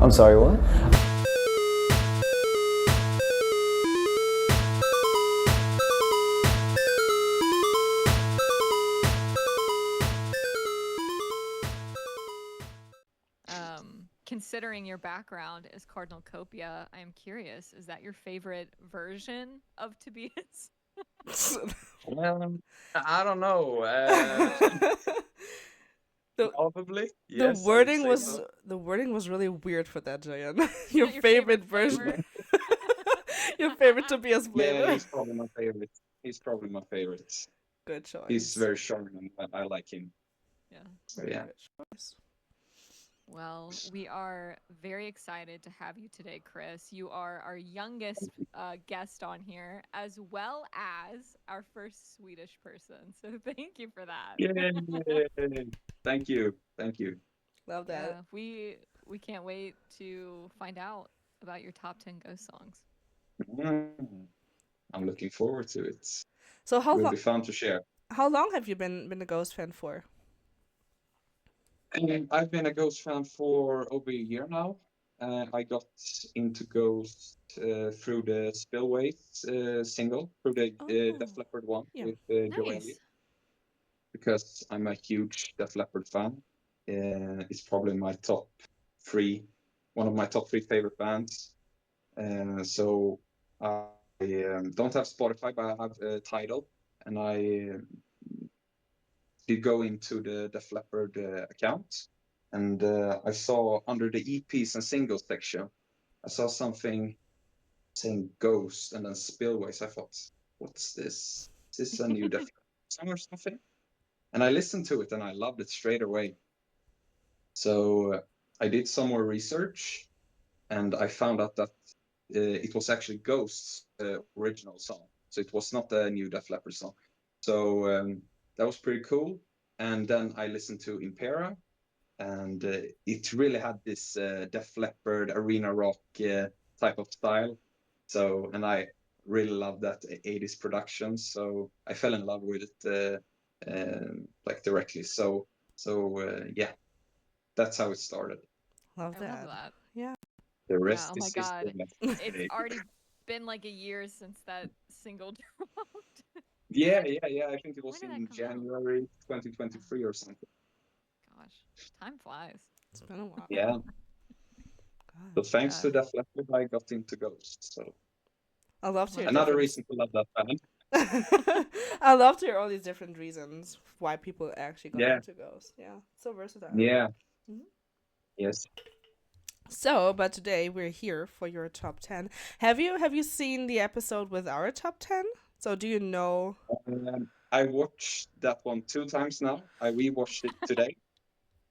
I'm sorry, what? Considering your background as Cardinal Copia, I am curious, is that your favorite version of Tobias? I don't know. the Probably. the Yes, I would wording say was so. the wording was really weird for that, Jayan. Your Your favorite favorite version. flavor? Your favorite Tobias Yeah, flavor. he's probably my favorite. He's probably my favorite. Good choice. He's very charming. I like him. Yeah. So yeah. Good choice. Well, we are very excited to have you today, Chris. You are our youngest guest on here, as well as our first Swedish person. So thank you for that. Yay! Thank you. Thank you. Love that. Yeah, we can't wait to find out about your top 10 ghost songs. I'm looking forward to it. So It will be fun to share. how long have you been a Ghost fan for? I've been a Ghost fan for over a year now. I got into Ghost through the Spillways single, through the Def Leppard one Yeah. with Ghable, Nice. because I'm a huge Def Leppard fan. It's probably my top three, one of my top three favorite bands. So I don't have Spotify, but I have Tidal, and I did go into the Def Leppard account, and I saw under the EPs and singles section, I saw something saying Ghost and then Spillways. I thought, what's this? Is this a new Def Leppard song or something? And I listened to it and I loved it straight away. So I did some more research, and I found out that it was actually Ghost's original song. So it was not a new Def Leppard song. So that was pretty cool. And then I listened to Impera, and it really had this Def Leppard arena rock type of style. So, and I really love that 80s production. So I fell in love with it like directly. So yeah, that's how it started. Love I that. love that. Yeah. The Yeah, rest oh my is God. history. It's already been like a year since that single dropped. Yeah. I think it When was did that in come out? January 2023 or something. Gosh, time flies. It's been a while. Yeah. So God. thanks Yeah. to Def Leppard, I got into Ghost. So I love to hear another different. reason to love that band. I love to hear all these different reasons why people actually got Yeah. into Ghost. Yeah, so versatile. Yeah. Mhm. Yes. So, but today we're here for your top 10. Have you seen the episode with our top 10? So, do you know? I watched that one 2 times now. I rewatched it today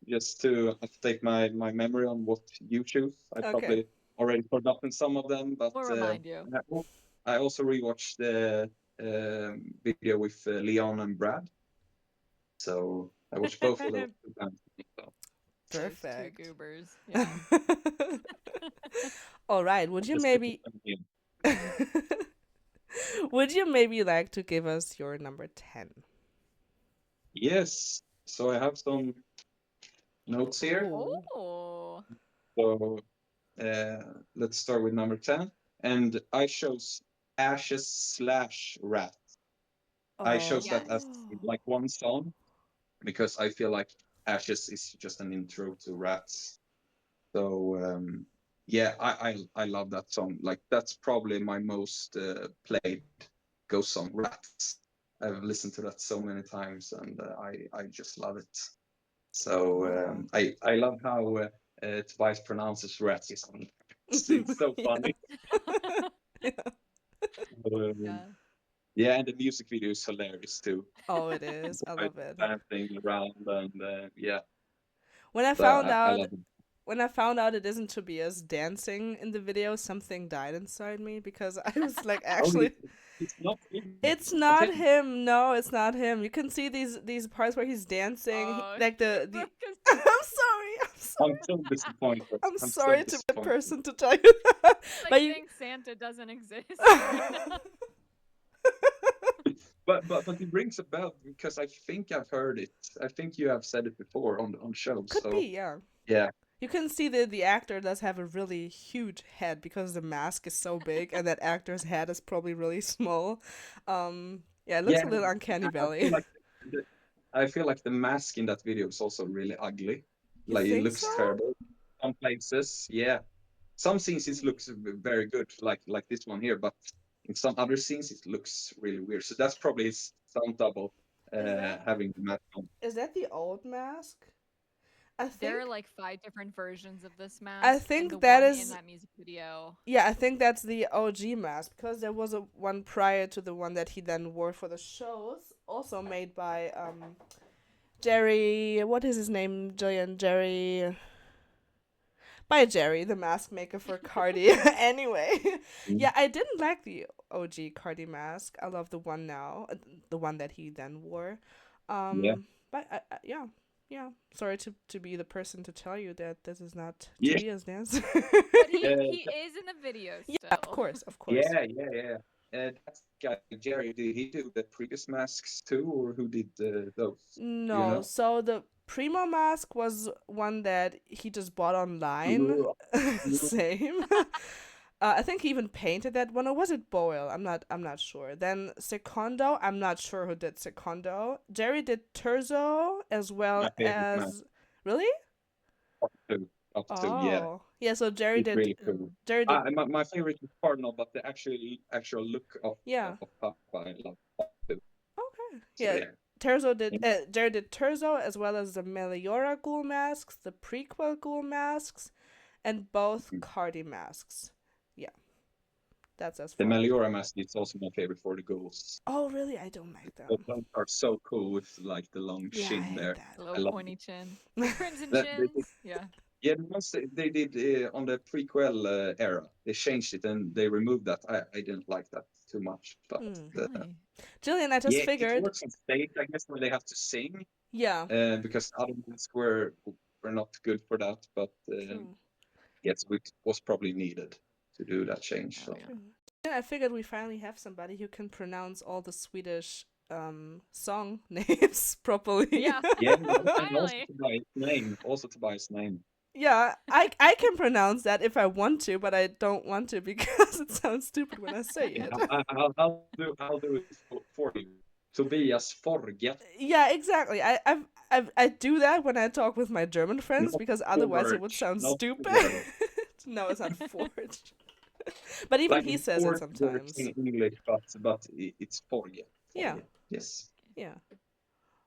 just to update my memory on what you choose. I Okay. probably already forgotten some of them, but We'll remind you. I also rewatched the video with Leon and Brad. So I watched both of those 2 times. So. Those Perfect. two goobers. Yeah. All right. Would you Just maybe again. would you maybe like to give us your number 10? Yes. So I have some notes here. Oh. So let's start with number 10. And I chose Ashes/Rat. I chose that as like one song because I feel like Ashes is just an intro to Rats. So yeah, I love that song. Like that's probably my most played Ghost song, Rats. I've listened to that so many times, and I just love it. So I love how Tobias pronounces Rats. It's so funny. Yeah. Yeah. Yeah, and the music video is hilarious too. Oh, it is. I love it. Dancing around and yeah, When I so found I out love it. when I found out it isn't Tobias dancing in the video, something died inside me because I was like, Oh, actually, it's not him. it's It's not not him. him. No, it's not him. You can see these parts where he's dancing, Oh, like the. you broke his- I'm sorry. I'm sorry. I'm so disappointed. I'm so sorry to be the disappointed. person to tell you that. Like But you. saying Santa doesn't exist. But it rings a bell because I think I've heard it. I think you have said it before on shows. Could So be, yeah. yeah, You can see that the actor does have a really huge head because the mask is so big, and that actor's head is probably really small. Yeah, it looks Yeah, a little uncanny I feel valley. like the, I feel like the mask in that video is also really ugly. You Like it think looks so? Yeah. terrible. Some places, yeah. Some scenes it Hmm. looks very good, like this one here, but in some other scenes it looks really weird. So that's probably his stunt double Is that having the mask on. is that the old mask? I There are think like 5 different versions of this I mask, and the think that one in is that music video. yeah, I think that's the OG mask because there was a one prior to the one that he then wore for the shows, also made by Jerry. What is his name? Jillian Jerry. By Jerry, the mask maker for Cardi. Anyway, Mm. yeah, I didn't like the OG Cardi mask. I love the one now, the one that he then wore. Yeah, But yeah, yeah. Sorry to be the person to tell you that this is not yeah, Julia's dance. But he uh, is in the video Yeah, of still. course, of course. yeah. That guy Jerry, did he do the previous masks too, or who did those? Do you No, know? so the Primo mask was one that he just bought online. Ooh, ooh, Same. I think he even painted that one, or was it Boyle? I'm not sure. Then Secondo, I'm not sure who did Secondo. Jerry did Terzo as well my favorite mask. as really? Up to, up to, yeah. Oh, yeah. So Jerry It's did. really cool. Jerry did. My favorite is Cardinal, but the actual look Yeah. of Papa I love Papa too. Okay. So Yeah. yeah. Terzo did. Yeah. Jerry did Terzo as well as the Meliora ghoul masks, the prequel ghoul masks, and both Mhm. Cardi masks. Yeah, that's as The far. Meliora mask is also my favorite for the ghouls. Oh, really? I don't like Those them. ones are so cool with like the long Yeah, I shin hate there. A I little love pointy chin. The that. crimson that. chins. Yeah. Yeah, the ones they did on the prequel era, they changed it and they removed that. I didn't like that too much, but Hmm. Really? Jillian, I just yeah, it figured. works on stage, I guess, when they have to sing, Yeah, because other ones were not good for that. But true. yes, it was probably needed to do that change. Oh So yeah. True. Yeah, I figured we finally have somebody who can pronounce all the Swedish song names properly. Yeah. yeah, and also Finally. to buy his name, also to buy his name. Yeah, I can pronounce that if I want to, but I don't want to because it sounds stupid when I say Yeah, it. I'll do it for you. Tobias Forget, Yeah, exactly. I do that when I talk with my German friends not because otherwise it would Forge, sound not stupid. Forge. No, it's not forged. But even Like he says it Ford works in sometimes. English, but it's Forge. Yeah, Forge. Yes. yeah.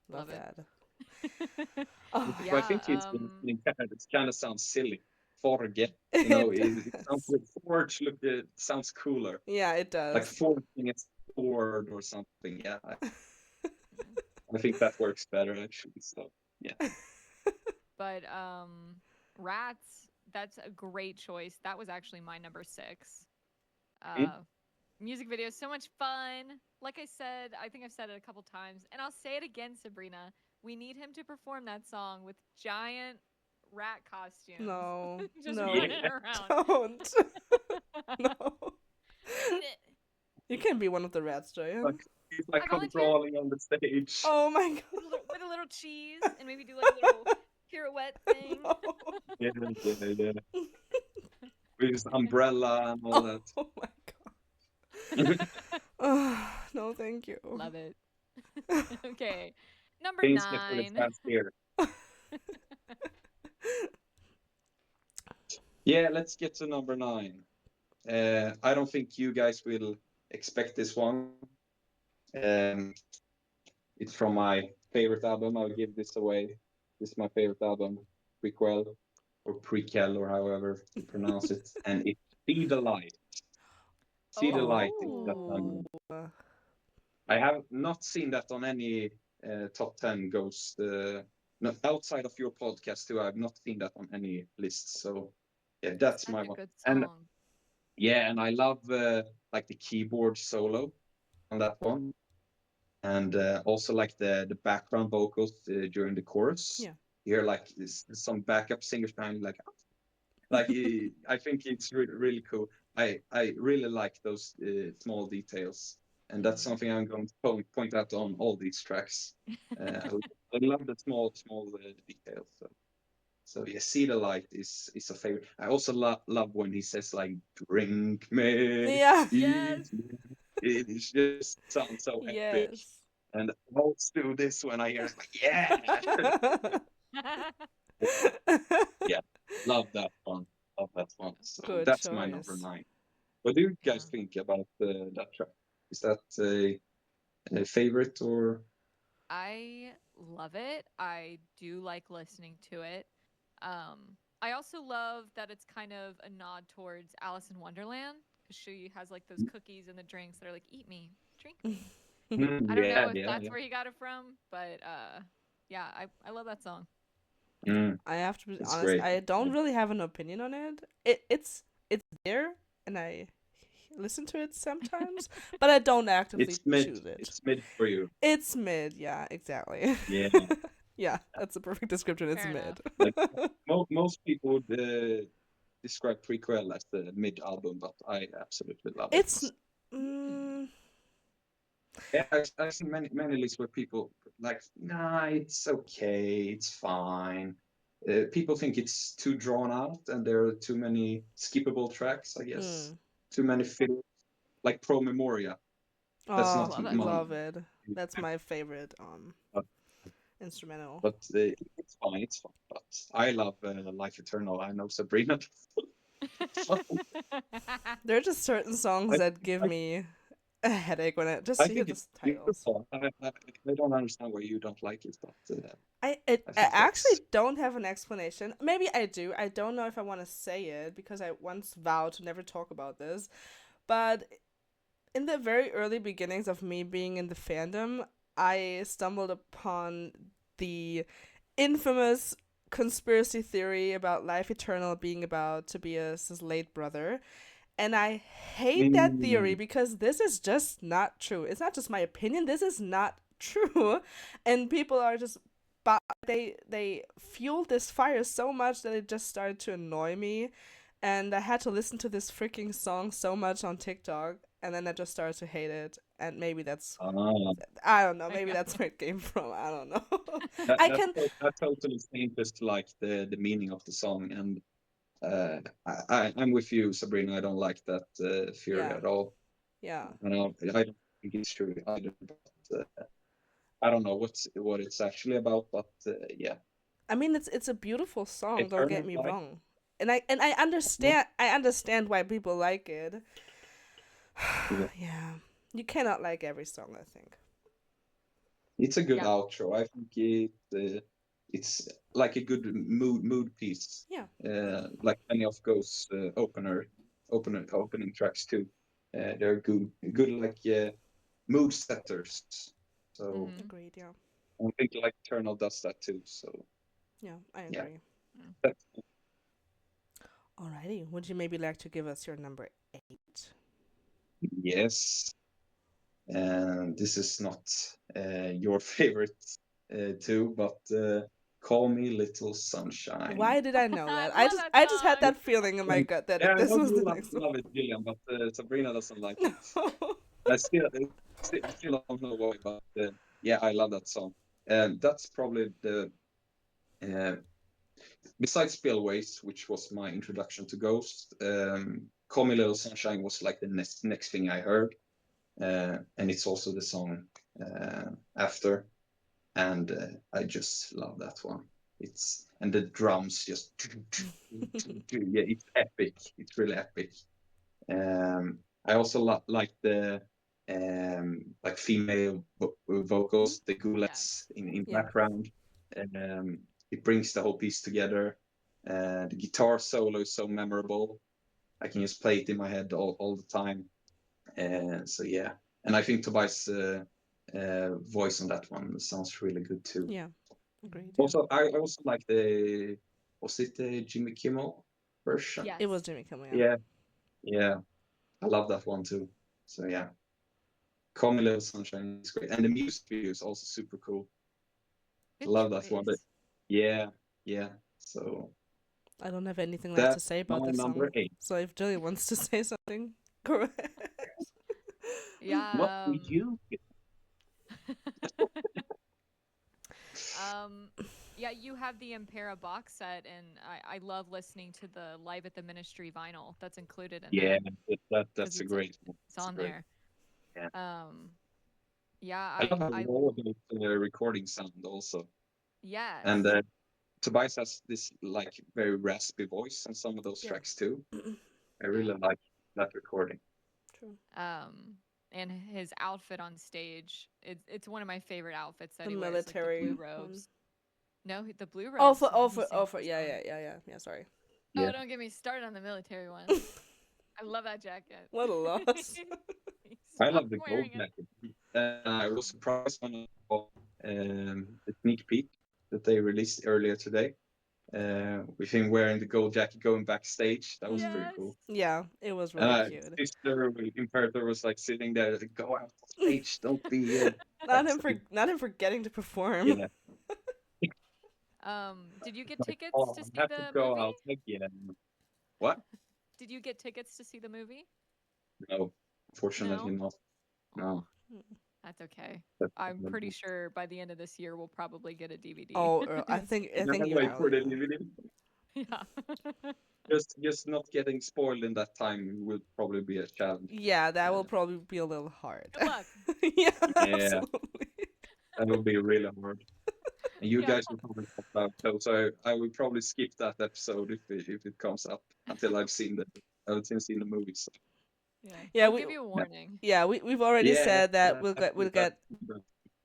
Love Love it. that. Oh, I Yeah. think in Canada, it kind of sounds silly. Forge. You know, it it sounds does. like Forge. Look, it sounds cooler. Yeah, it Like does. forging a sword or something. Yeah, I think that works better actually. So yeah. But rats, that's a great choice. That was actually my number 6. Mm. Uh music video is so much fun. Like I said, I think I've said it a couple times, and I'll say it again, Sabrina. We need him to perform that song with giant rat costumes, No, just no, running Yeah. around. don't. No. We need it. You can be one of the rats, Joyan. Like he's like I come volunteer crawling on the stage. Oh my with a little cheese and maybe do like a little pirouette thing. god. Yeah, yeah. With his umbrella and all No. that. Oh my god. No, thank you. Love it. Okay. Number Pains me for the 9. fans here. Yeah, let's get to number 9. I don't think you guys will expect this one. Um, it's from my favorite album. I'll give this away. This is my favorite album, Prequel or Prequel or however you pronounce it, and it's See the Light. See the Light is that Oh. album. I have not seen that on any top 10 Ghost. Not outside of your podcast too. I've not seen that on any lists. So yeah, It's that's my such a one. good And song. yeah, and I love like the keyboard solo on that one, and also like the background vocals during the chorus. Yeah. You hear like some backup singers behind, like I think it's really cool. I really like those small details, and that's something I'm going to point out on all these tracks. I love the small details. So yeah, See the Light is a favorite. I also love when he says like "drink me, Yeah. eat Yes. me." It just sounds so epic. Yes. And I always do this when I hear it. Like, yeah, yeah, love that one. Love that one. So Good that's my number choice. 9. What do you guys Yeah. think about that track? Is that a favorite or? I love it. I do like listening to it. I also love that it's kind of a nod towards Alice in Wonderland because she has like those cookies and the drinks that are like, eat me, drink me. I don't know Yeah, if yeah, that's yeah. where he got it from, but yeah, I love that song. I have to be It's honest, great. I don't really have an opinion on it. It's there and I listen to it sometimes, but I don't actively It's mid. choose it. It's mid for you. It's mid, yeah, exactly. Yeah. Yeah, that's a perfect description. It's Fair enough. mid. Like most people would describe Prequel as the mid album, but I absolutely love it. It's mm, Yeah, I've seen many lists where people like, nah, it's okay, it's fine. People think it's too drawn out, and there are too many skippable tracks. I guess mm. too many fillers, like Pro Memoria. That's Oh, not Love that my, song. love it. That's my favorite instrumental. but it's fine. It's fine. But I love Life Eternal. I know Sabrina. There are just certain songs I, that give I me a headache when I just I hear think the it's titles. beautiful. I don't understand why you don't like it, but I I think actually that's don't have an explanation. Maybe I do. I don't know if I want to say it because I once vowed to never talk about this. But in the very early beginnings of me being in the fandom, I stumbled upon the infamous conspiracy theory about Life Eternal being about Tobias's late brother. And I hate that theory mm, because this is just not true. It's not just my opinion. This is not true. And people are just but they fueled this fire so much that it just started to annoy me. And I had to listen to this freaking song so much on TikTok and then I just started to hate it. And maybe that's ah, I don't know, I maybe got that's where it came from. I don't know. that I that can that totally changes like the meaning of the song, and I'm with you, Sabrina. I don't like that theory yeah. at all. Yeah. I don't think it's true either. But I don't know what it's actually about, but yeah, I mean it's a beautiful song, don't get Eternal me Life. wrong. And I understand why people like it. Yeah. Yeah. You cannot like every song, I think. It's a good yeah. outro. I think it's like a good mood piece. Yeah. Like many of Ghost's opening tracks too. They're good like mood setters. So Mm-hmm. Agreed, yeah. I think like Eternal does that too. So Yeah, I yeah, agree. that's, Alrighty. Would you maybe like to give us your number 8? yes. And this is not your favorite too, but Call Me Little Sunshine. Why did I know I that? love that I just had song. that feeling in my gut Yeah, that I this know was you the love, next one. love it, Gillian, but Sabrina doesn't like it. No. I still don't know why, but yeah, I love that song. And that's probably the uh, besides Spillways, which was my introduction to Ghost. Call Me Little Sunshine was like the next thing I heard, and it's also the song after, and I just love that one. It's and the drums just yeah, it's epic. It's really epic. I also like the like female vocals, the Yes. goulettes in Yeah. background. Um, it brings the whole piece together. The guitar solo is so memorable. I can just play it in my head all the time. So yeah, and I think Tobias' voice on that one sounds really good too. Yeah. Agreed, yeah. Also, I also like the was it the Jimmy Kimmel version? It was Yes. Jimmy Kimmel, yeah. Yeah, yeah, I love that one too. So yeah. Call Me Little Sunshine is great, and the music video is also super cool. I Good love that one. But choice. yeah, yeah. So I don't have anything left to that's say about my this number song. 8. So if Jillian wants to say something, go ahead. What Yeah. do you? Um Yeah, you have the Impera box set, and I love listening to the Live at the Ministry vinyl that's included in Yeah, there because that's a it's great one. it's It's a on great. there. Yeah, Um, yeah, I love I how I raw the recording sound also, and yes. Tobias has this like very raspy voice on some of those Yeah. tracks too. I really Yeah. like that recording. True. And his outfit on stage, it's one of my favorite outfits that The he wears, like the military blue one. robes. No, the blue Oh, robes for when oh he for oh sings for the yeah song. yeah yeah yeah yeah. Sorry. Yeah, Oh, don't get me started on the military ones. I love that jacket. What a loss. I Stop love the gold wearing it. jacket. I was surprised when I saw the sneak peek that they released earlier today. With him wearing the gold jacket going backstage. That was pretty Mhm. Yes. cool. Yeah, it was really And cute. sister Imperator was like sitting there, like, go out on stage, don't be backstage. Not him forgetting to perform. Yeah, Did you get like, tickets oh, to I see have to the go movie? out again. What? Did you get tickets to see the movie? No, unfortunately No. not. Oh, No, that's okay. that's I'm pretty sure by the end of this year we'll probably get a DVD. Oh, I I'm think gonna you wait have. for the Yeah. DVD. Yeah. Just not getting spoiled in that time will probably be a challenge. Yeah, that will Uh, probably be a little hard. Good luck. Yeah, yeah, absolutely. that will be really hard. And you Yeah. guys will probably pop out, so I will probably skip that episode if it comes up until I've seen the movies. Yeah. Yeah, We'll we give you a Yeah, warning. yeah, we've already yeah, said that we'll we'll do that. get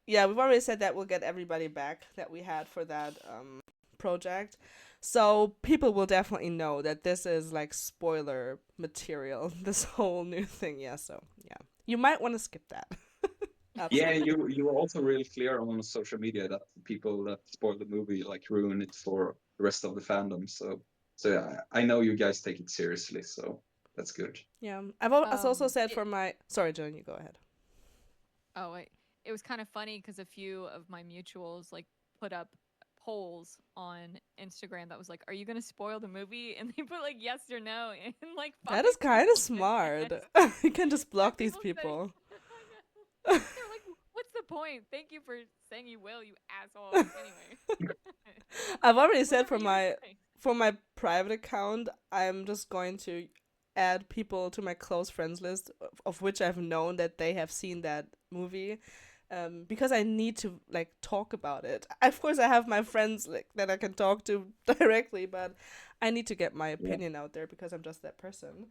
yeah, we've already said that we'll get everybody back that we had for that project. So people will definitely know that this is like spoiler material, this whole new thing. Yeah, so yeah. You might want to skip that. Yeah, Absolutely. you were also really clear on social media that people that spoil the movie like ruin it for the rest of the fandom. So yeah, I know you guys take it seriously, so that's good. Yeah. I've also said It for my sorry, Jen, you go ahead. Oh wait. It was kind of funny because a few of my mutuals like put up polls on Instagram that was like, "Are you gonna spoil the movie?" And they put like yes or no, and like That five is kind of people said smart. yes. You can just block Five these people said, people. "I know." They're like, "What's the point? Thank you for saying you will, you asshole." Anyway, I've already said whatever you say. for my private account, I'm just going to add people to my close friends list of which I've known that they have seen that movie. Because I need to like talk about it. Of course, I have my friends like that I can talk to directly, but I need to get my Yeah, opinion out there because I'm just that person.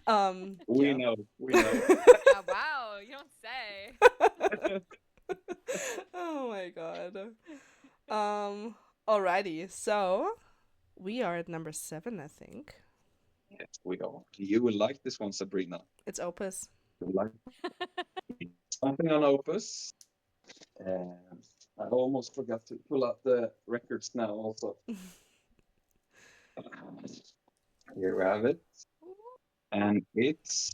Um, we yeah. know, we know. Yeah, wow, you don't say. Oh my god. Um, Alrighty, so we are at number 7, I think. Yes, we are. You will like this one, Sabrina. It's Opus. You will like something on Opus. And I almost forgot to pull up the records now. Also, here we have it, and it's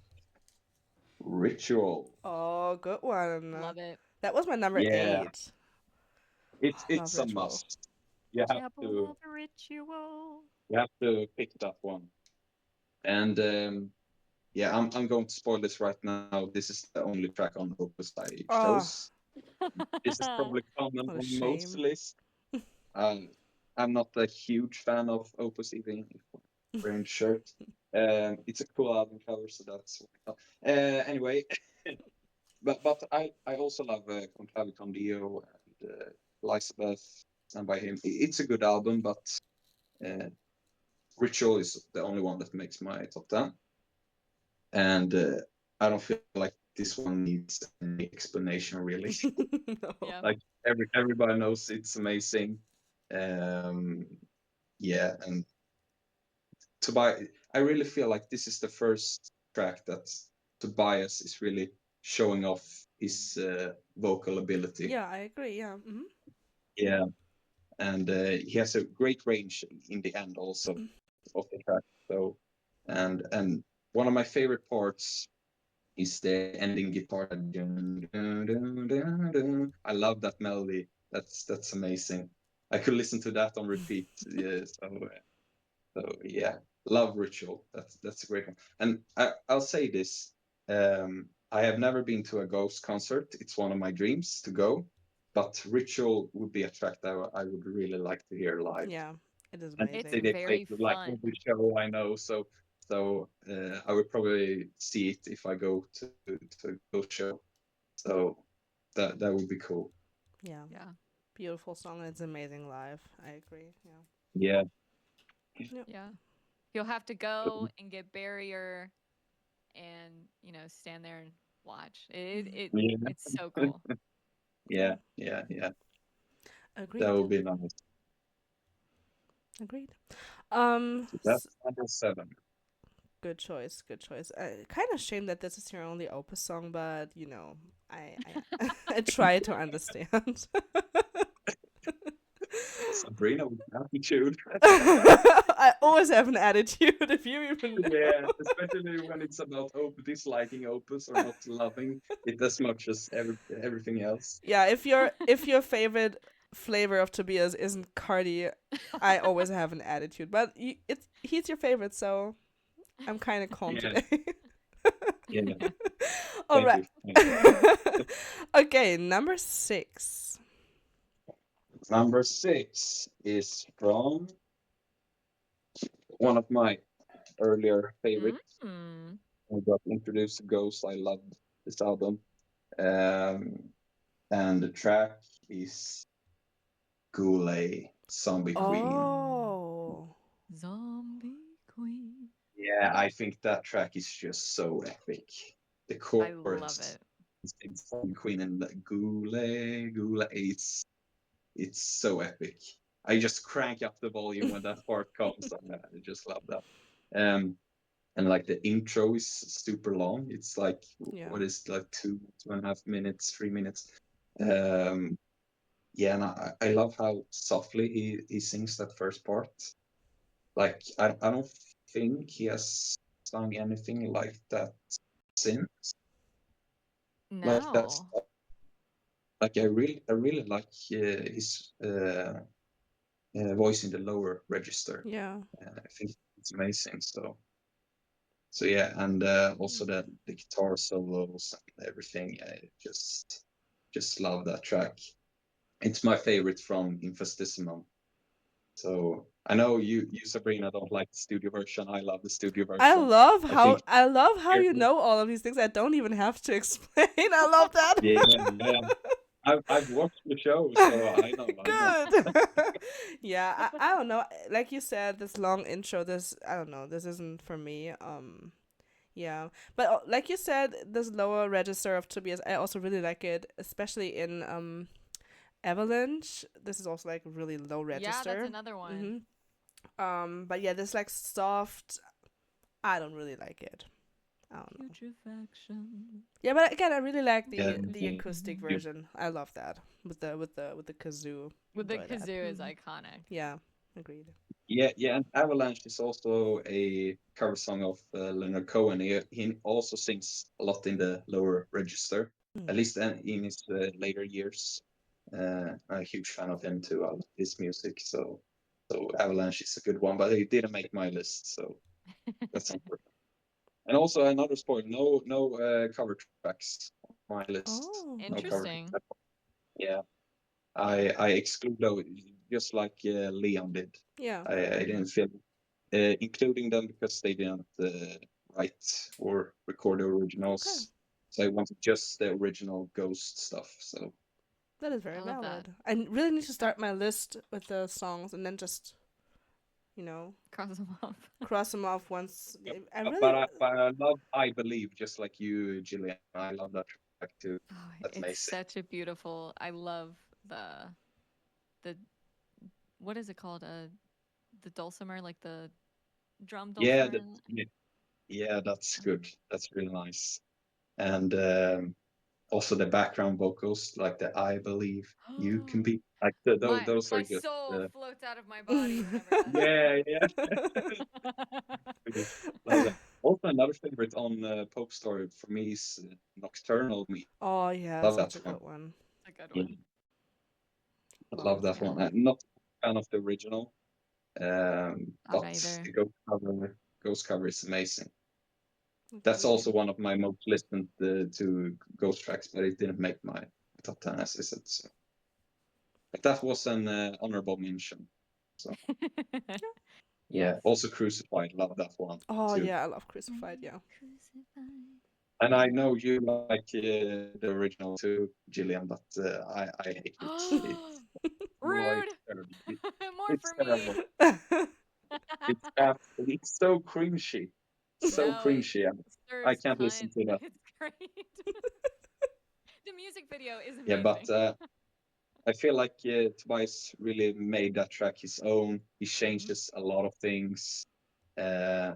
Ritual. Oh, good one. Love it. That was my number Yeah, 8. it's I love it's a Ritual. must. You have Chapel to of Ritual. you have to pick that one. And yeah, I'm going to spoil this right now. This is the only track on Opus I Oh, chose. This is probably common what a on most shame. lists. Um, I'm not a huge fan of Opus, even if I'm wearing the shirt. It's a cool album cover, so that's anyway. But I also love Conclave con Dio and Elizabeth, and by him. It's a good album, but uh, Ritual is the only one that makes my top 10. And I don't feel like this one needs any explanation, really. No. Yeah. Like everybody knows it's amazing. Um, yeah, and I really feel like this is the first track that Tobias is really showing off his vocal ability. Yeah, I agree. Yeah. Yeah, and he has a great range in the end also of the track. So, and one of my favorite parts is the ending guitar. Dun, dun, dun, dun, dun. I love that melody. That's amazing. I could listen to that on repeat. Yeah, so yeah, love Ritual. That's a great one. And I'll say this: I have never been to a Ghost concert. It's one of my dreams to go. but Ritual would be a track that I would really like to hear live. Yeah, it is And It's amazing. they play very it like fun. every show I know, so I would probably see it if I go to a Ghost show. So that would be cool. Yeah, Yeah. beautiful song. It's amazing live. I agree. Yeah. Yeah. Yep. Yeah. You'll have to go and get barrier and, stand there and watch. Yeah. It's so cool. Yeah. Yeah. That Agreed. would be nice. Agreed. So that's number 7. Good choice. Good choice. Kind of shame that this is your only Opus song, but I I try to understand. Sabrina with attitude. I always have an attitude if you even know. Yeah, especially when it's about disliking Opus or not loving it as much as everything else. Yeah, if your favorite flavor of Tobias isn't Cardi, I always have an attitude. But he's your favorite, so I'm kind of calm Yeah, today. yeah. All Thank right. you. Thank you. Okay, number 6. Number 6 is from one of my earlier favorites. Mm. I got introduced to Ghost. I loved this album. Um, and the track is Goulet, Zombie Queen. Oh, Zombie Queen. Yeah, I think that track is just so epic. The I love chorus, it. Zombie Queen and Goulet, it's so epic. I just crank up the volume when that part comes. I just love that. And like the intro is super long. It's like yeah. what is it, like 2.5 minutes, 3 minutes. Um, yeah, and I love how softly he sings that first part. Like I don't think he has sung anything like that since. Like that's No. like I really like his voice in the lower register. Yeah. I think it's amazing. So yeah, and also the guitar solos and everything. I just love that track. It's my favorite from Infestissimum. So I know you Sabrina don't like the studio version. I love the studio version. I think I love how you every know all of these things. I don't even have to explain. I love yeah. I've watched the show, so I know. that. Good. Yeah, I don't know. Like you said, this long intro, this I don't know, this isn't for me. Yeah. But like you said, this lower register of Tobias, I also really like it, especially in Avalanche. This is also like really low Yeah, that's register. another one. Mhm. But yeah, this like soft, I don't really like it. I don't know. Putrefaction. Yeah, but again, I really like Yeah, the acoustic you- version. I love that with the kazoo. With the Enjoy that. kazoo is Mhm. iconic. Yeah, agreed. yeah. And Avalanche is also a cover song of Leonard Cohen. He also sings a lot in the lower register, Mm. at least in his later years. I'm a huge fan of him too. I love his music, so Avalanche is a good one, but it didn't make my list, so that's unfortunate. And also another spoiler: no cover tracks on my list. Oh. No cover Interesting. tracks. Yeah, Yeah. I exclude those just like Leon did. Yeah. I didn't feel including them because they didn't write or record the Okay. originals. So I wanted just the original Ghost stuff. So That is very I love that. valid. I really need to start my list with the songs and then just, you know, Cross them off. cross them off once. I really. but I love I Believe just like you, Gillian. I love that track too. Oh, That's it's amazing. such a beautiful. I love the what is it called? The dulcimer, like the drum Yeah, dulcimer. yeah, that's good. That's really nice. And also the background vocals, like the I Believe You Can Be, like my those are my just soul floats out of my body whenever yeah. that. Love that. Also, another favorite on Pope Story for me is Nocturnal Me. Oh yeah, Love such that a one. good one. It's a good Yeah, one. I love that Yeah, one. I'm not a fan of the original, not but either. the Ghost cover is amazing. That's Agreed. also one of my most listened to Ghost tracks, but it didn't make my top 10 as I said. So. But that was an honorable mention. So yeah, Yes. also Crucified, love that one Oh too. yeah, I love Crucified. Yeah. Crucified. And I Yeah. know you like the original too, Gillian, but I hate it. It's oh, Rude. it's terrible. More It's for me. terrible. It's so cringy, so No, it cringy. I serves can't listen cunt. to that. It's great. The music video is Yeah, but amazing. I feel like Tobias really made that track his own. He Hmm. changes a lot of things. Uh,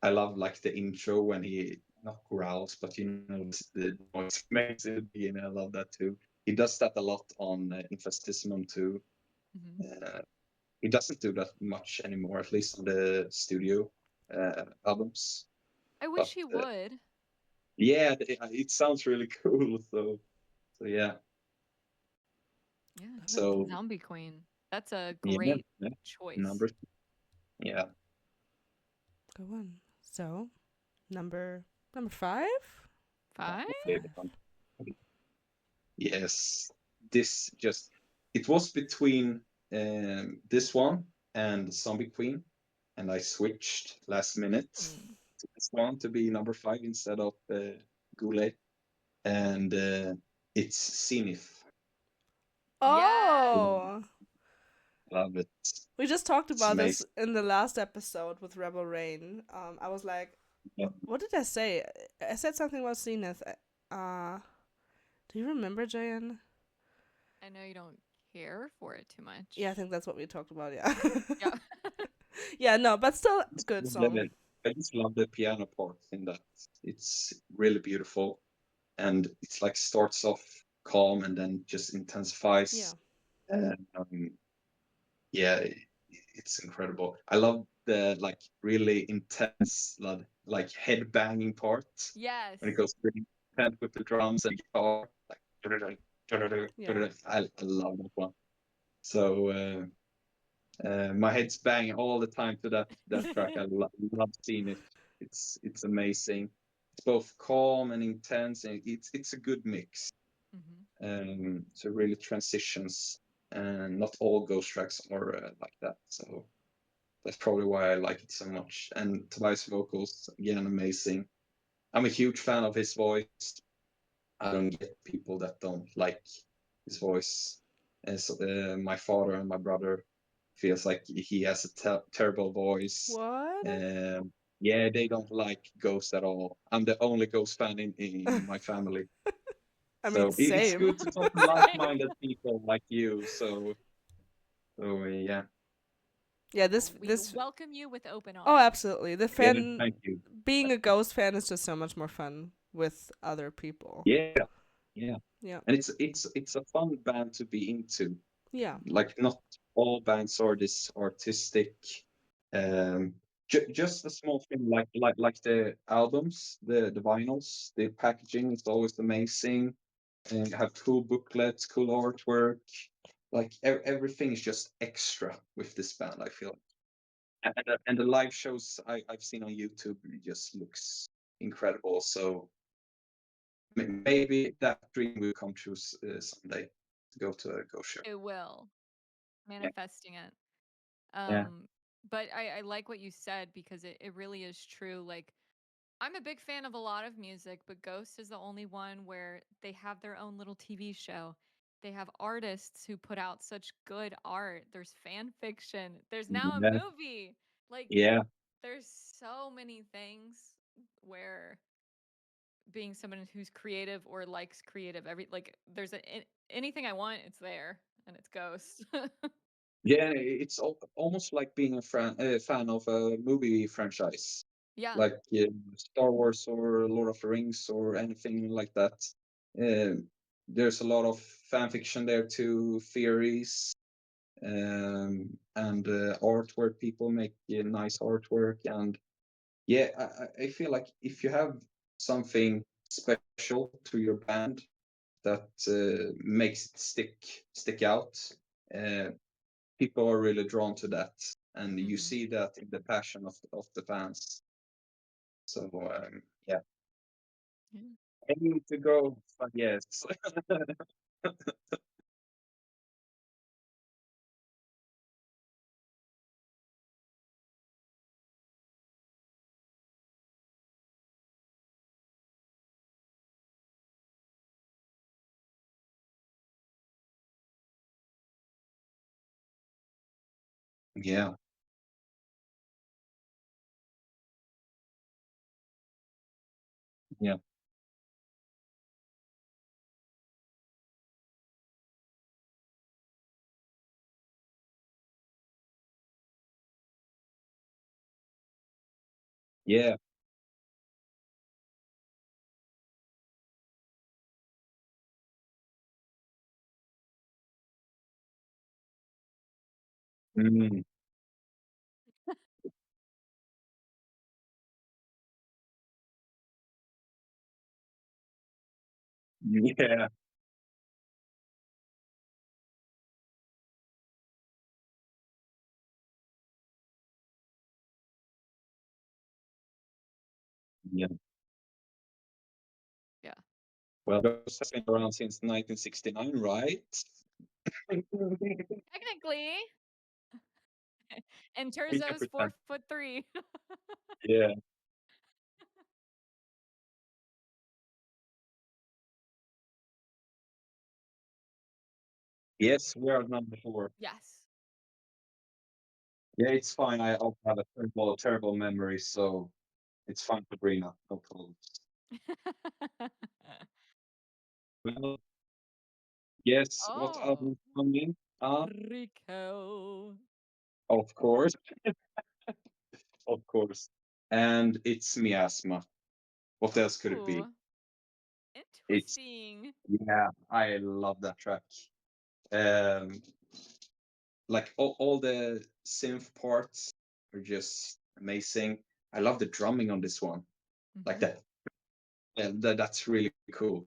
I love like the intro when he not growls, but you know the noise he makes in the beginning. I love that too. He does that a lot on Infestissimum too. Hmm. Uh, he doesn't do that much anymore, at least on the studio albums. I But wish he would. yeah, it sounds really cool. So yeah. Yeah. Love it. So Zombie Queen. That's a yeah, great yeah. choice. Number yeah. Good one. So number five. Five? Favorite Five. one. Yes, this just it was between this one and Zombie Queen, and I switched last minute Hmm. to this one to be number five instead of Goulet, and it's Zenith. Yes. Oh, Love it. we just talked It's about this amazing. in the last episode with Rebel Rain. I was like, Yeah. what did I say? I said something about Zenith. Do you remember, Jayan? I know you don't care for it too Yeah, I much. think that's what we talked about. Yeah. Yeah. Yeah, no, but still I a just good love song. it. I just love the piano part in that. It's really beautiful, and it's like starts off calm and then just intensifies. Yeah. Um, yeah, it's incredible. I love the like really intense like head banging part Yes. when it goes really intense with the drums and guitar. Like Yeah. I love that one. So my head's banging all the time to that track. Love seeing it. It's amazing. It's both calm and intense, and it's a good mix. Hmm. So it really transitions, and not all Ghost tracks are like that. So that's probably why I like it so much. And Tobias' vocals, again, amazing. I'm a huge fan of his voice. I don't get people that don't like his voice. As my father and my brother feels like he has a terrible voice. What? Yeah, they don't like Ghost at all. I'm the only Ghost fan in my family. I mean, So it's same. good to talk to Same. like-minded people like you. So yeah, Yeah, Well, we this. welcome you with open Oh, arms. absolutely. The yeah, fan thank you. being a Ghost fan is just so much more fun with other people. Yeah, yeah, Yeah. and it's a fun band to be into. Yeah. Like not all bands are this artistic. Um, just a small thing like the albums, the vinyls, the packaging is always amazing, and you have cool booklets, cool artwork. Like everything is just extra with this band. I feel, and the live shows I've seen on YouTube it just looks incredible. So maybe that dream will come true someday to go to a go show. It will. Yeah, Manifesting it. yeah, Um, but I like what you said because it really is true. Like, I'm a big fan of a lot of music, but Ghost is the only one where they have their own little TV show. They have artists who put out such good art. There's fan fiction. There's now a yeah, movie. Like, yeah. there's so many things where being someone who's creative or likes creative, like there's anything I want, it's there, and it's Ghost. Yeah, it's almost like being a fan of a movie franchise, Yeah. like Star Wars or Lord of the Rings or anything like that. There's a lot of fan fiction there too, theories, and artwork. People make nice artwork, and yeah, I feel like if you have something special to your band that makes it stick out. Uh, People are really drawn to that, and you Hmm. see that in the passion of the fans. So yeah, Yeah. I need to go, but yes, Yeah. Yeah. Yeah. Mm. Yeah. Yeah. Yeah. Well, those has been around since 1969, right? Technically. And We can Terzo's pretend. 4'3". Yeah. Yes, we are number 4. Yes. Yeah, it's fine. I also have a terrible, terrible memory, so it's fine, Sabrina. No problem. Well, yes, what Oh, album coming up? Rico. Of course, of course. And it's Miasma. What else could it be? Ooh, It's interesting. yeah, I love that track. Um, like all the synth parts are just amazing. I love the drumming on this one, like Hmm. that. That's really cool.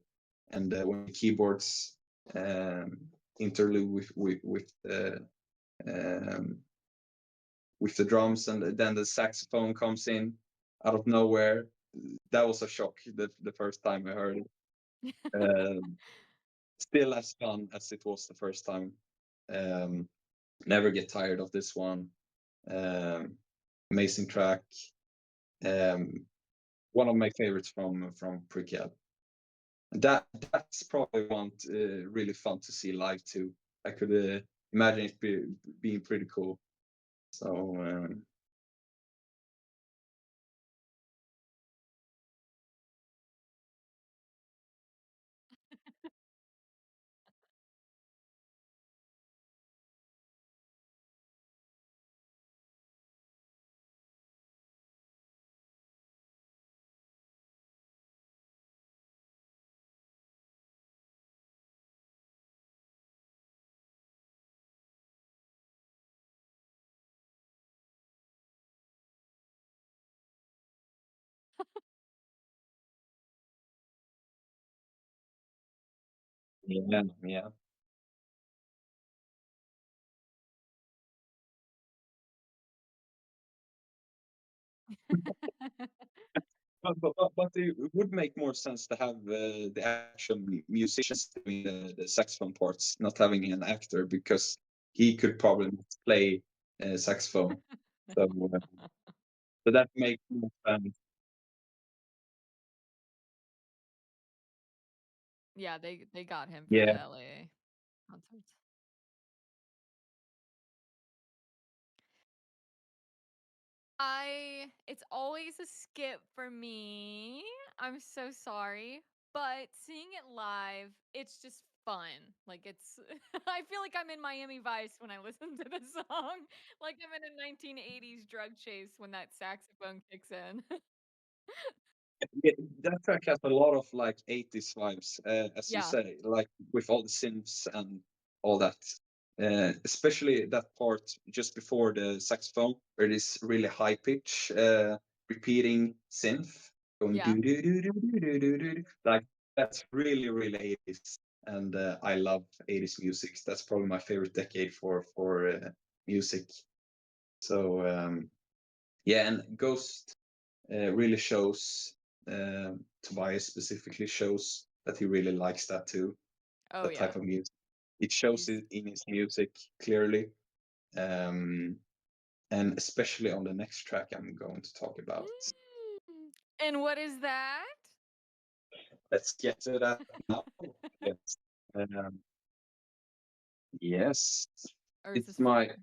And when the keyboards um, interlude um, with the drums, and then the saxophone comes in out of nowhere. That was a shock the first time I heard it. Um, Still as fun as it was the first time. Um, Never get tired of this one. Um, Amazing track. Um, One of my favorites from Precab. That's probably one really fun to see live too. I could imagine it being pretty cool. So yeah, yeah. But it would make more sense to have the actual musicians doing the saxophone parts, not having an actor, because he could probably not play saxophone. So, so that makes more sense. Yeah, they got him for the Yeah, LA concerts. It's always a skip for me. I'm so sorry. But seeing it live, it's just fun. Like it's I feel like I'm in Miami Vice when I listen to the song. Like I'm in a 1980s drug chase when that saxophone kicks in. yeah, that track has a lot of like 80s vibes, as you Yeah. say, like with all the synths and all that. Especially that part just before the saxophone, where it is really high pitch, repeating synth going Yeah. do. Like that's really really 80s, and I love 80s music. That's probably my favorite decade for music. So yeah, and Ghost really shows Tobias specifically shows that he really likes that too, Oh that yeah. type of music. It shows He's it in his music clearly, um, and especially on the next track I'm going to talk about. Mm. And what is that? Let's get to that now. Yes, um, yes, Or is it's this my fire?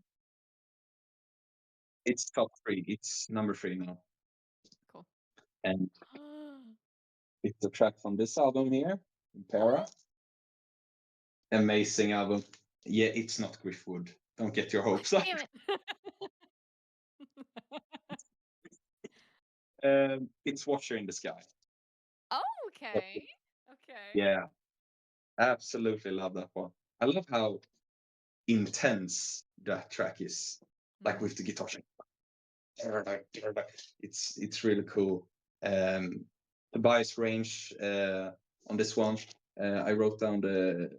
It's top three. It's number three now, Cool. and it's a track from this album here, Impera. Amazing album. Yeah, it's not Griffwood. Don't get your hopes up. Damn it. It's Watcher in the Sky. Oh, okay. Okay. Yeah, absolutely love that one. I love how intense that track is, like with the guitar. It's really cool. The bias range on this one. I wrote down the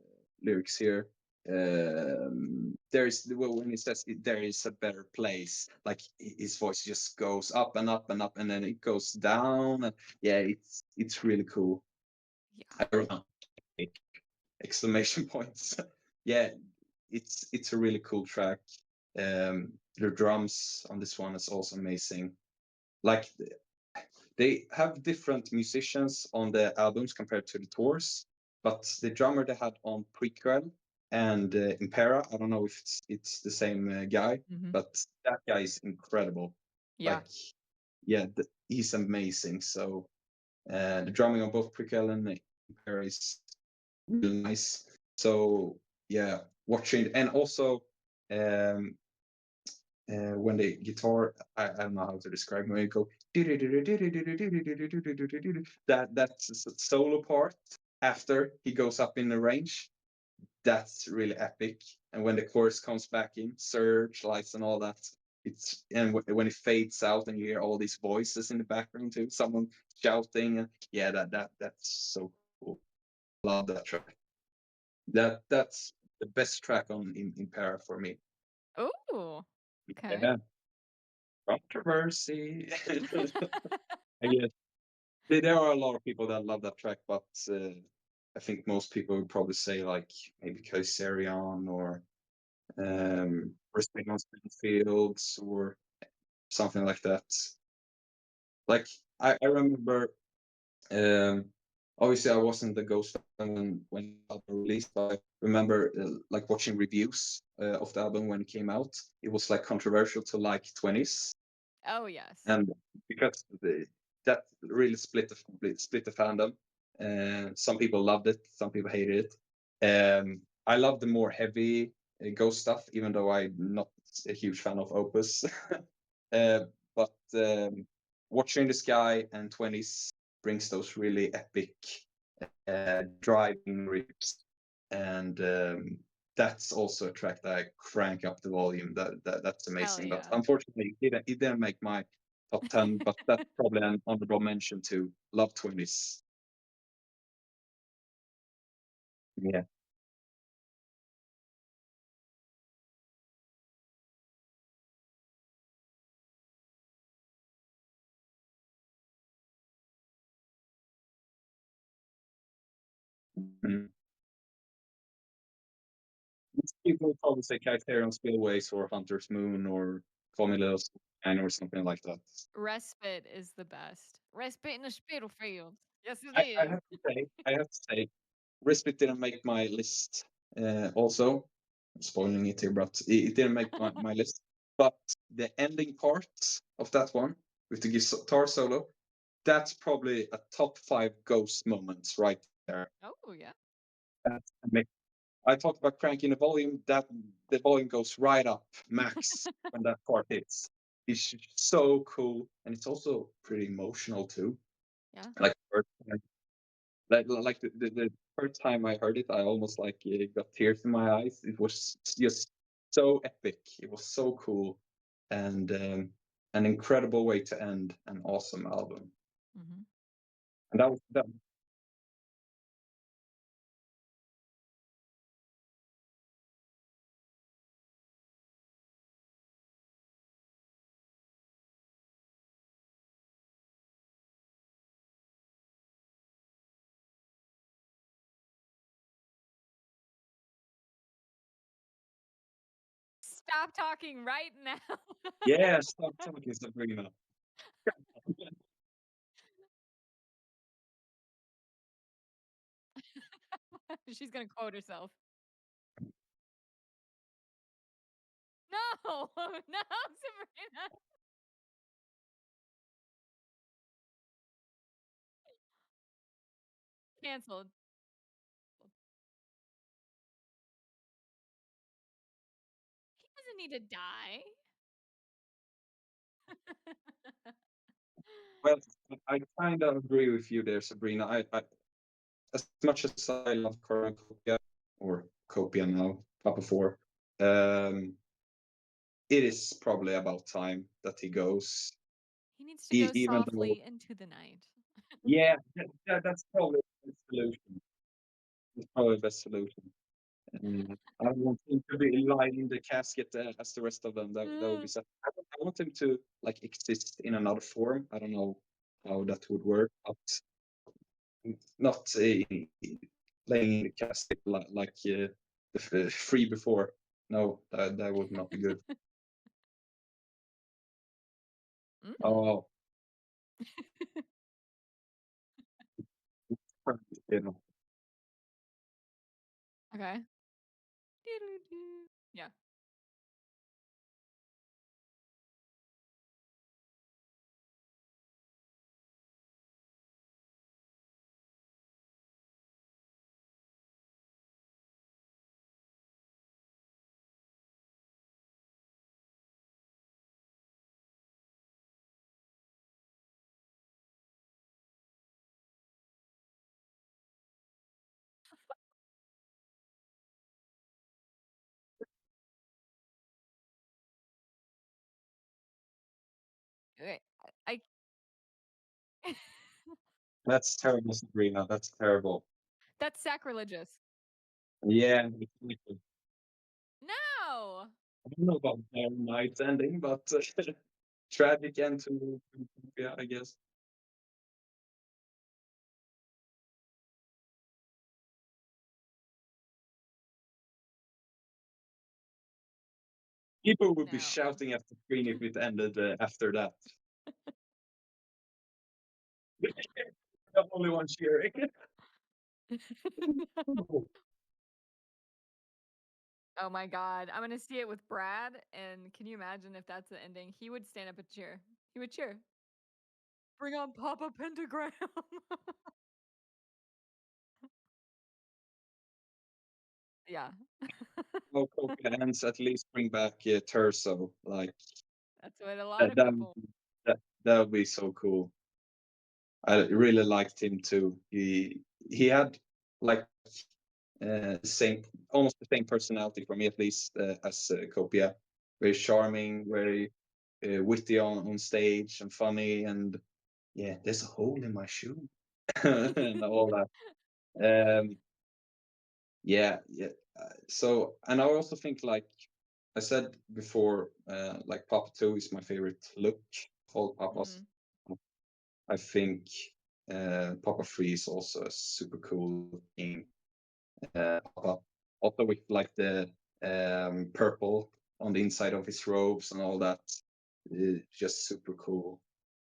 lyrics here. There is when he says there is a better place, like his voice just goes up and up and up, and then it goes down. And yeah, it's really cool. Yeah. I wrote down exclamation points. Yeah, it's a really cool track. The drums on this one is also amazing. Like they have different musicians on the albums compared to the tours, but the drummer they had on Prequel and Impera, I don't know if it's the same guy, but that guy is incredible. Yeah. Like, yeah, he's amazing. So the drumming on both Prequel and Impera is really nice. So yeah, watching and also when the guitar, I don't know how to describe when you go that's solo part after he goes up in the range. That's really epic. And when the chorus comes back in, searchlights and all that, it's and when it fades out and you hear all these voices in the background too, someone shouting, and yeah, that's so cool. Love that track. That's the best track on in Para for me. Oh. Okay. Yeah. Controversy. I guess there are a lot of people that love that track, but I think most people would probably say like maybe Kaiserion or Respect on Fields or something like that. Like I remember, um, obviously I wasn't the Ghost fan when the album released, but I remember like watching reviews of the album when it came out. It was like controversial to like 20s. Oh, yes. And because that really split the fandom. Some people loved it, some people hated it. I love the more heavy Ghost stuff, even though I'm not a huge fan of Opus. But Watching the Sky and 20s brings those really epic driving riffs, and that's also a track that I crank up the volume. That's amazing. But yeah. unfortunately, it didn't make my top 10. But that's probably an honorable mention to Love 20s. Yeah. Mm. People probably say Criterion Spillways or Hunter's Moon or Formula or something like that. Respite is the best. Respite in the Spitalfield. Yes, it I is. have to say, Respite didn't make my list. Also, I'm spoiling it here, but it didn't make my list. But the ending part of that one with the guitar solo, that's probably a top 5 Ghost moments right there. Oh, yeah. That's amazing. I talked about cranking the volume. That the volume goes right up max when that part hits. It's so cool, and it's also pretty emotional too. Yeah. Like the first time I heard it, I almost like got tears in my eyes. It was just so epic. It was so cool, and an incredible way to end an awesome album. And that was that. Stop talking right now. Yeah, stop talking, Sabrina. She's going to quote herself. No, no, Sabrina. Canceled. He doesn't need to die. Well, I kind of agree with you there, Sabrina. As much as I love Cornucopia or Copia now, Papa 4, it is probably about time that he goes. He needs to go Even though, softly into the night. yeah, that's probably the best solution. That's probably the best solution. I don't want him to be lying in the casket as the rest of them. That would be sad. I want him to like exist in another form. I don't know how that would work, but not laying in the casket like the free before. No, that would not be good. Oh, you know. Okay. Doo-doo-doo. Yeah. Okay. I That's terrible, Sabrina. That's terrible. That's sacrilegious. Yeah, exactly. No. I don't know about their night ending, but tragic end to yeah, I guess. People would be No. shouting at the screen if it ended after that. The only one cheering. Oh my god. I'm gonna see it with Brad, and can you imagine if that's the ending? He would stand up and cheer. He would cheer. Bring on Papa Pentagram. Yeah. No Coke at least bring back Terso. Like That's what a lot that, of that, people. that would be so cool. I really liked him too. He had like same almost the same personality for me at least as Copia. Very charming, very witty on stage and funny, and yeah, there's a hole in my shoe and all that. Um, yeah, yeah. So, and I also think like I said before, like Papa 2 is my favorite look of all Papas. Mhm. I think Papa 3 is also a super cool looking Papa. Also with like the purple on the inside of his robes and all that. Just super cool.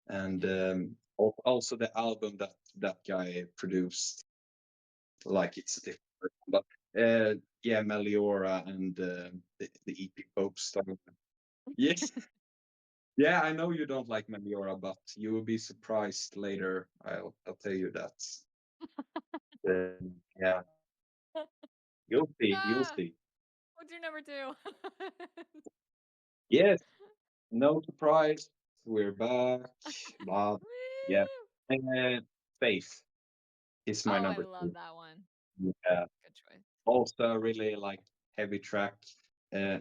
And also the album that that guy produced, like it's a different person. But yeah, Meliora and the EP Pope stuff. Yes. Yeah, I know you don't like Meliora, but you will be surprised later. I'll tell you that. Yeah, you'll see. You'll Ah, see. what's your number 2? Yes, no surprise. We're back. But yeah, Woo! and Faith is my Oh, I number love two. that one. Yeah, Good choice. also really like heavy track. Uh,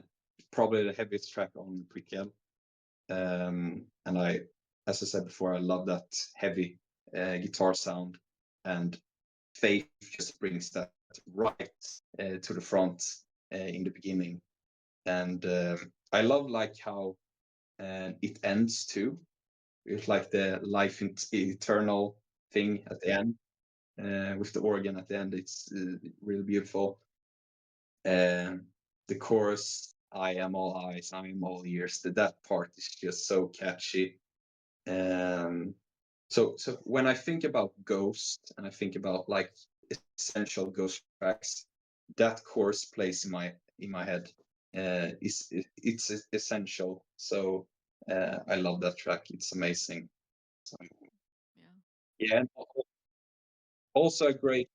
Probably the heaviest track on Prequel. And as I said before, I love that heavy guitar sound, and Faith just brings that right to the front in the beginning. And I love like how it ends too. It's like the life eternal thing at the end with the organ at the end. It's really beautiful. The chorus, "I am all eyes, I am all ears." That part is just so catchy. Um, so when I think about Ghost and I think about like essential Ghost tracks, that chorus plays in my head. is it's essential. So I love that track. It's amazing. So, Yeah. yeah, and also a great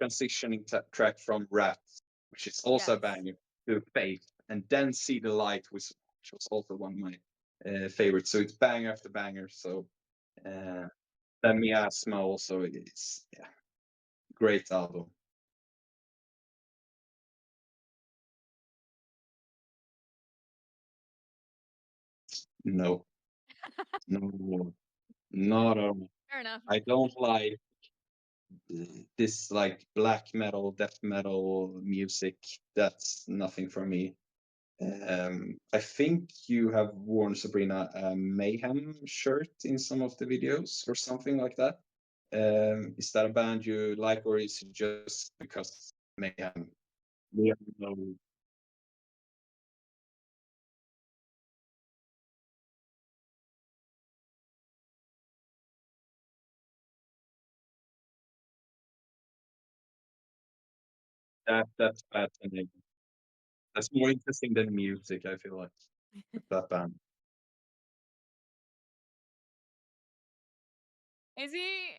transitioning track from Rat, which is also a Yes. banger, to Faith, and then See the Light, which was also one of my favorites. So it's banger after banger. So then Miasma also is, yeah, great album. No, no, not at all. Fair enough. I don't like this like black metal, death metal music. That's nothing for me. I think you have worn, Sabrina, a Mayhem shirt in some of the videos or something like that. Is that a band you like, or is it just because Mayhem? Yeah, no. That's fascinating. That's more interesting than music, I feel like, with that band. Is he?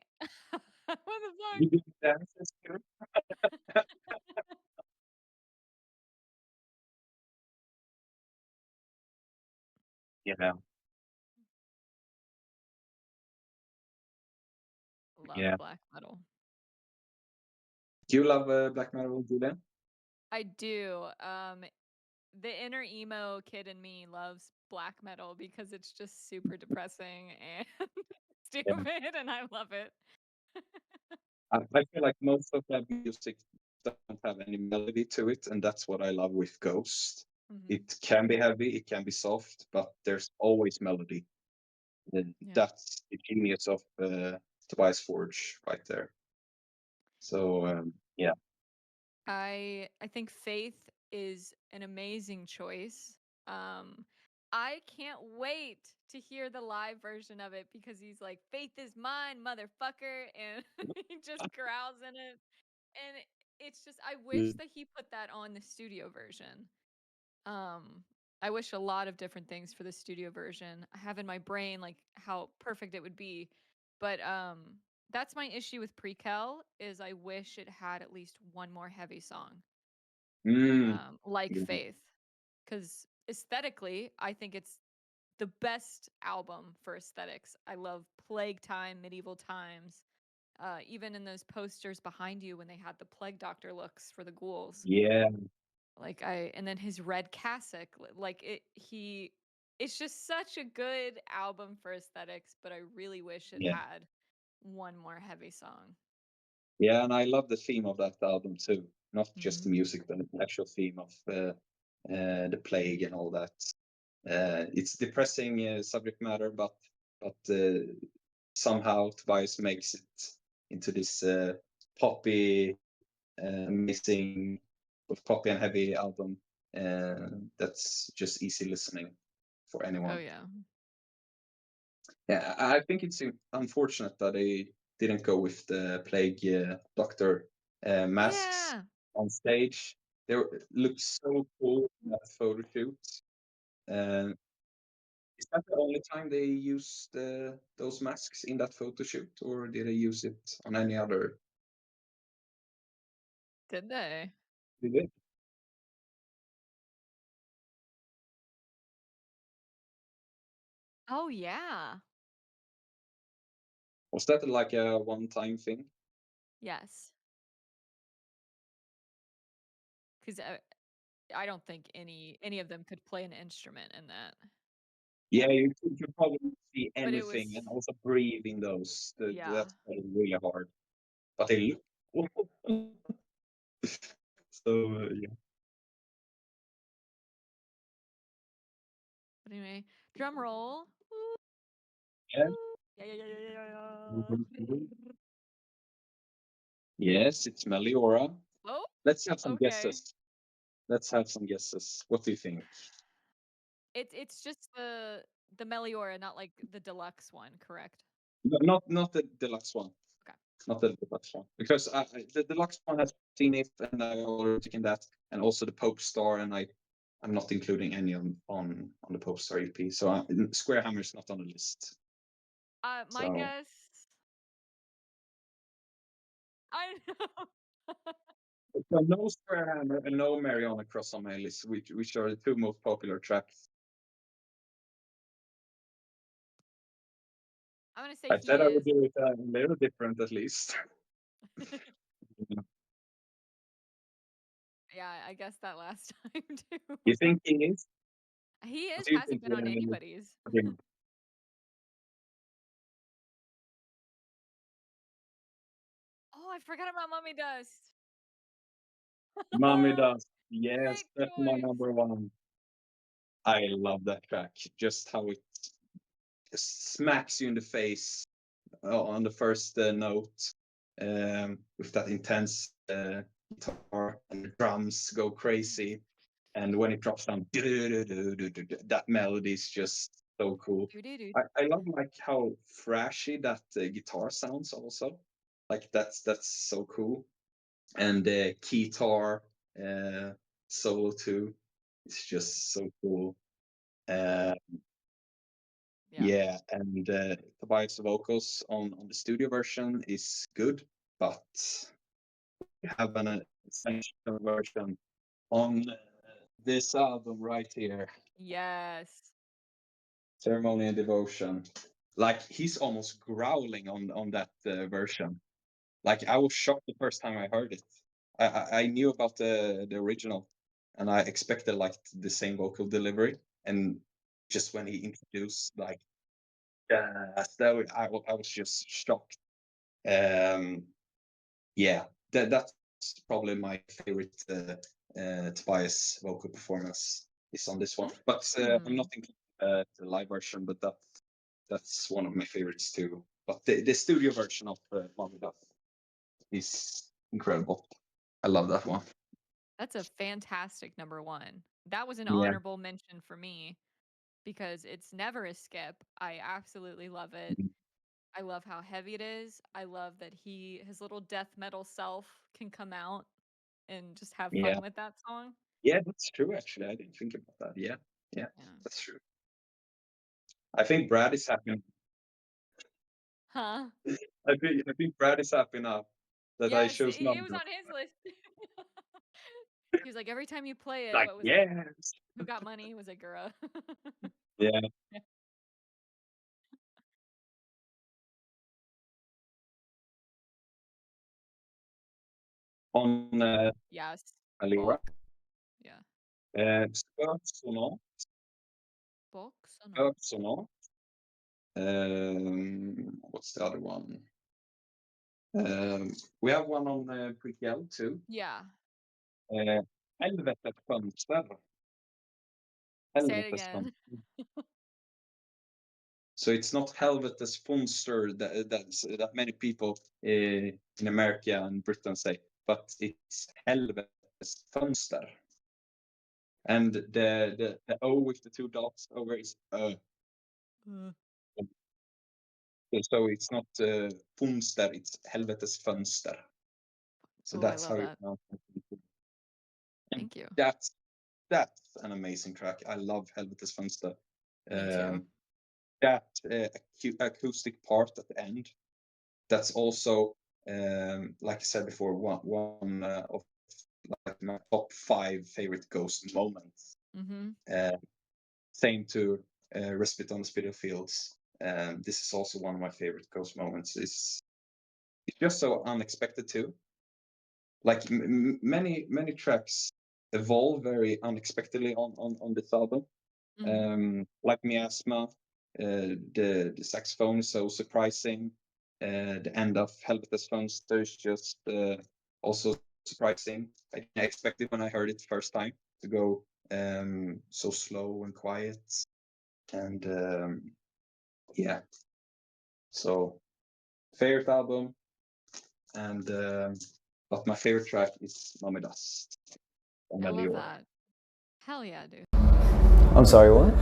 What the You fuck? do dances too? Yeah, Love yeah. black metal. Do you love black metal, Julian? I do. The inner emo kid in me loves black metal because it's just super depressing and Yeah. stupid, and I love it. I feel like most of that music don't have any melody to it, and that's what I love with Ghost. Hmm. It can be heavy, it can be soft, but there's always melody. And Yeah. that's the genius of Tobias Forge right there. So yeah. I think Faith is an amazing choice. Um, I can't wait to hear the live version of it because he's like, "Faith is mine, motherfucker," and he just growls in it. And it's just, I wish Mm. that he put that on the studio version. Um, I wish a lot of different things for the studio version. I have in my brain like how perfect it would be, but that's my issue with Prequel is I wish it had at least one more heavy song, Mm. like Yeah. Faith, because aesthetically, I think it's the best album for aesthetics. I love Plague Time, Medieval Times. Even in those posters behind you when they had the plague doctor looks for the ghouls, Yeah. like I and then his red cassock, like it's just such a good album for aesthetics, but I really wish it Yeah. had one more heavy song. Yeah, and I love the theme of that album too. Not just the Hmm. music, but the actual theme of the plague and all that. It's depressing subject matter, but somehow Tobias makes it into this poppy, amazing, with poppy and heavy album. That's just easy listening for Oh anyone. yeah. Yeah, I think it's unfortunate that they didn't go with the plague doctor masks Yeah. on stage. They look so cool in that photo shoot. Uh, is that the only time they used those masks in that photo shoot, or did they use it on any other? Did they? Did they? Oh yeah. Was that like a one-time thing? Yes. Because I don't think any of them could play an instrument in that. Yeah, you could probably see But it anything was, and also breathe in those. yeah. That's probably really hard. But they look cool. So yeah. But anyway, drum roll. Woo, Yeah. woo. Yeah, yeah, yeah, yeah, yeah, yeah. Mhm. Yes, it's Meliora. Oh, Let's have some okay. guesses. Let's have some guesses. What do you think? It's just the Meliora, not like the deluxe one, correct? Not the deluxe one. Okay. Not the deluxe one. Because the deluxe one has seen it, and I already taken that, and also the Pope Star, and I I'm not including any on the Popestar EP. So Square Hammer is not on the list. My guess. I know. So no Square Hammer and no Mariana Cross on my list, which are the two most popular tracks. I'm gonna say I said I would is. do it a little different at least. Yeah, I guess that last time too. You think he is? He What is. do you Hasn't think? been on anybody's. Oh, I forgot about Mummy Dust. Mummy Dust. Yes, Great that's my choice. number one. I love that track. Just how it smacks you in the face on the first note, with that intense guitar, and the drums go crazy. And when it drops down, that melody is just so cool. I love like how thrashy that guitar sounds also. Like that's so cool. And the keytar solo too. It's just so cool. Yeah, and Tobias' vocals on the studio version is good, but we have an essential version on this album right here. Yes. Ceremony and Devotion. Like he's almost growling on that version. Like I was shocked the first time I heard it. I knew about the original, and I expected like the same vocal delivery, and just when he introduced like I was just shocked. Yeah, that's probably my favorite Tobias vocal performance is on this one. But I'm not including the live version, but that's one of my favorites too. But the studio version of Mommy Duff is incredible. I love that one. That's a fantastic number one. That was an Yeah. honorable mention for me because it's never a skip. I absolutely love it. I love how heavy it is. I love that his little death metal self can come out and just have fun with that song. Yeah, that's true. Actually, I didn't think about that. Yeah, that's true. I think Brad is happy. Huh? I think Brad is happy now that I Yes, chose it was number. on his list. He was like, every time you play it, Like, what was yes. it? Who got money? Was it Gura? Yeah. On Yes. Alira. Yeah. Spöksonat. What's the other one? We have one on Pretty L too. Yeah. Helvetes fönster. Say it again. So it's not Helvetes Fönster that many people in America and Britain say, but it's Helvetes Fönster. And the O with the two dots over is so it's not Fönster, it's Helvetes Fönster. So that's how you pronounce it. Thank you. That's an amazing track. I love Helvetes Fönster. Me too. That acoustic part at the end, that's also like I said before, one of like my top 5 favorite Ghost moments. Same to Respite on the Spittle Fields. This is also one of my favorite Ghost moments. It's just so unexpected too. Like many tracks evolve very unexpectedly on this album. Like Miasma, the saxophone is so surprising. The end of Helvetes Fönster is just also surprising. I didn't expect it when I heard it first time to go so slow and quiet. And yeah, so favorite album, and but my favorite track is Mommy Dust. I love that. Hell yeah, dude. I'm sorry, what?